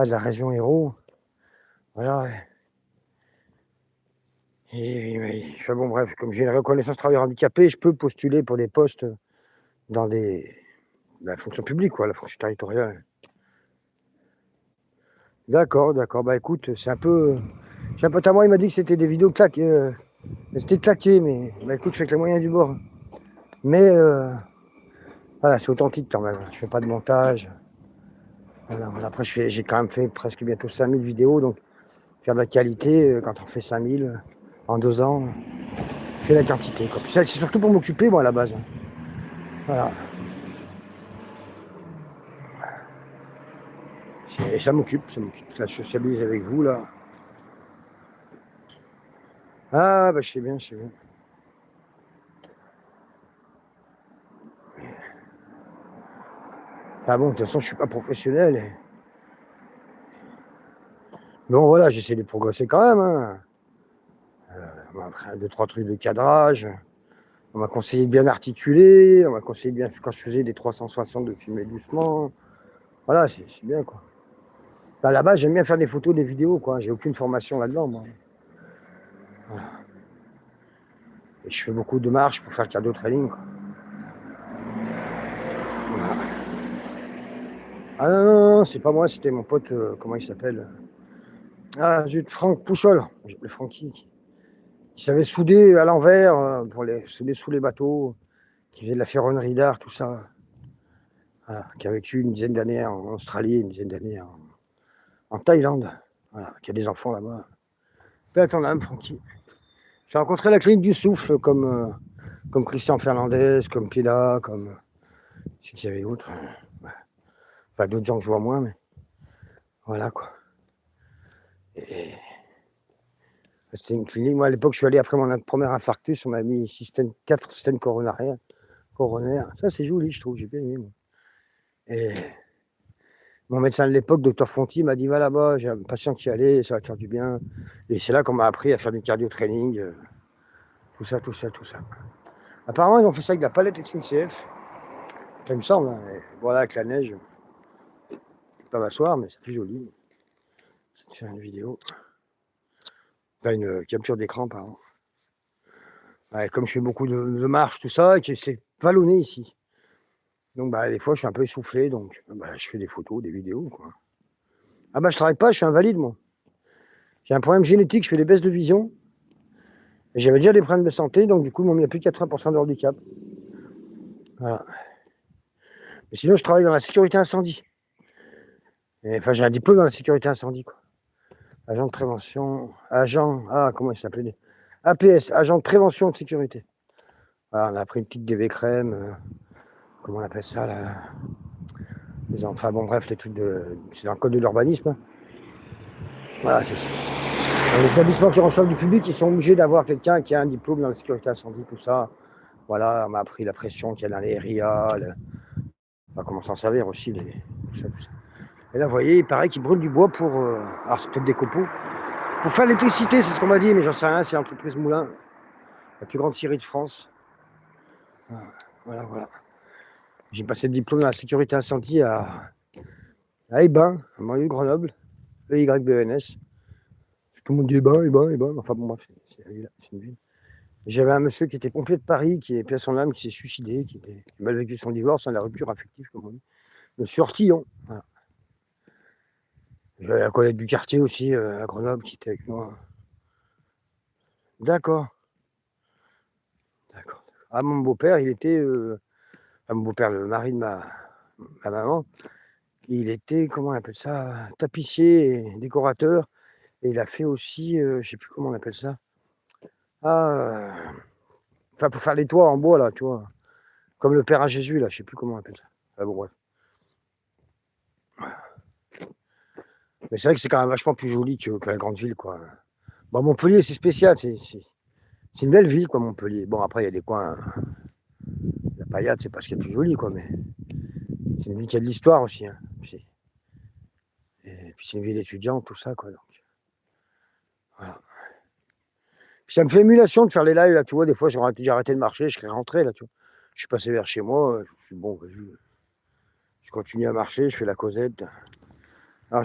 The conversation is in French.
de la région Hérault. Voilà. Ouais. Et bon, bref, comme j'ai une reconnaissance travailleur handicapé, je peux postuler pour des postes dans la fonction publique, quoi, la fonction territoriale. D'accord, d'accord. Bah écoute, c'est un peu. J'ai un pote à moi, il m'a dit que c'était des vidéos claquées. C'était claqué, mais bah écoute, je fais avec les moyens du bord. Mais voilà, c'est authentique quand même. Je fais pas de montage. Voilà, voilà. Après, j'ai quand même fait presque bientôt 5000 vidéos, donc faire de la qualité, quand on fait 5000 en 2 ans, fait la quantité, quoi. Puis ça, c'est surtout pour m'occuper, moi, à la base. Voilà. Et ça m'occupe, ça m'occupe. Là, je socialise avec vous, là. Ah, bah, je sais bien, je sais bien. Ah bon, de toute façon, je suis pas professionnel. Bon, voilà, j'essaie de progresser quand même, hein. On m'a appris 2-3 trucs de cadrage. On m'a conseillé de bien articuler. On m'a conseillé de bien, quand je faisais des 360, de filmer doucement. Voilà, c'est bien, quoi. À la base, j'aime bien faire des photos, des vidéos, quoi. J'ai aucune formation là-dedans, moi. Voilà. Et je fais beaucoup de marches pour faire le cardio training, quoi. Voilà. Ah non, non, non, c'est pas moi, c'était mon pote, comment il s'appelle? Ah, zut, Franck Pouchol, j'appelais Francky, qui savait souder à l'envers, pour les souder sous les bateaux, qui faisait de la ferronnerie d'art, tout ça. Voilà, qui a vécu une dizaine d'années en Australie, une dizaine d'années en Thaïlande. Voilà, qui a des enfants là-bas. Paix à ton âme, Francky. J'ai rencontré la clinique du souffle, comme Christian Fernandez, comme Pila, comme. Je sais qu'il y avait d'autres. Ouais. Enfin, d'autres gens que je vois moins, mais. Voilà, quoi. Et c'était une clinique. Moi, à l'époque, je suis allé après mon premier infarctus, on m'a mis 4 stènes coronaires. Ça, c'est joli, je trouve, j'ai bien aimé, moi. Et mon médecin de l'époque, docteur Fonti, m'a dit va là-bas, j'ai un patient qui allait, ça va te faire du bien. Et c'est là qu'on m'a appris à faire du cardio training, tout ça, tout ça, tout ça. Apparemment, ils ont fait ça avec de la palette SNCF. Ça me semble, hein. Voilà, avec la neige. Je peux pas m'asseoir, mais ça fait joli. C'est faire une vidéo. Enfin, une capture d'écran, pardon. Ouais, comme je fais beaucoup de marches, tout ça, et que c'est vallonné ici. Donc, bah, des fois, je suis un peu essoufflé, donc bah, je fais des photos, des vidéos, quoi. Ah bah, je travaille pas, je suis invalide, moi. J'ai un problème génétique, je fais des baisses de vision. Et j'avais déjà des problèmes de santé, donc du coup, ils m'ont mis à plus de 80% de handicap. Voilà. Mais sinon, je travaille dans la sécurité incendie. Enfin, j'ai un diplôme dans la sécurité incendie, quoi. Agent de prévention, comment il s'appelait? APS, agent de prévention de sécurité. Voilà, on a pris une petite DV crème, comment on appelle ça, là? Enfin bon, bref, les trucs c'est dans le code de l'urbanisme. Voilà, c'est ça. Les établissements qui reçoivent du public, ils sont obligés d'avoir quelqu'un qui a un diplôme dans la sécurité incendie, tout ça. Voilà, on m'a appris la pression qu'il y a dans les RIA, enfin, comment s'en servir aussi, tout ça, tout ça. Et là, vous voyez, il paraît qu'ils brûlent du bois pour. Alors, c'est peut-être des copeaux. Pour faire l'électricité, c'est ce qu'on m'a dit, mais j'en sais rien, c'est l'entreprise Moulin, la plus grande scierie de France. Voilà, voilà. J'ai passé le diplôme dans la sécurité incendie à Ebin, à banlieue de Grenoble, EYBENS. Tout le monde dit Ebin. Enfin bon, bref, c'est une ville. J'avais un monsieur qui était pompier de Paris, qui est paix à son âme, qui s'est suicidé, qui a mal vécu son divorce, la rupture affective, comme on dit. Monsieur Ortillon. Voilà. J'avais la collègue du quartier aussi, à Grenoble, qui était avec moi. D'accord. D'accord. Ah, mon beau-père, il était. Mon beau-père, le mari de ma maman, il était, comment on appelle ça, tapissier et décorateur. Et il a fait aussi, je sais plus comment on appelle ça. Enfin, pour faire les toits en bois, là, tu vois. Comme le Père à Jésus, là, je sais plus comment on appelle ça. Ah bon, bref. Voilà. Mais c'est vrai que c'est quand même vachement plus joli que la grande ville, quoi. Bon, Montpellier, c'est spécial, c'est une belle ville, quoi, Montpellier. Bon, après, il y a des coins. La paillade, c'est pas ce qui est plus joli, quoi, mais c'est une ville qui a de l'histoire aussi, hein. Et puis c'est une ville étudiante, tout ça, quoi. Donc, voilà. Puis ça me fait émulation de faire les lives, là, tu vois. Des fois, j'ai arrêté de marcher, je serais rentré, là, tu vois. Je suis passé vers chez moi, je suis bon, vas-y. Je continue à marcher, je fais la causette.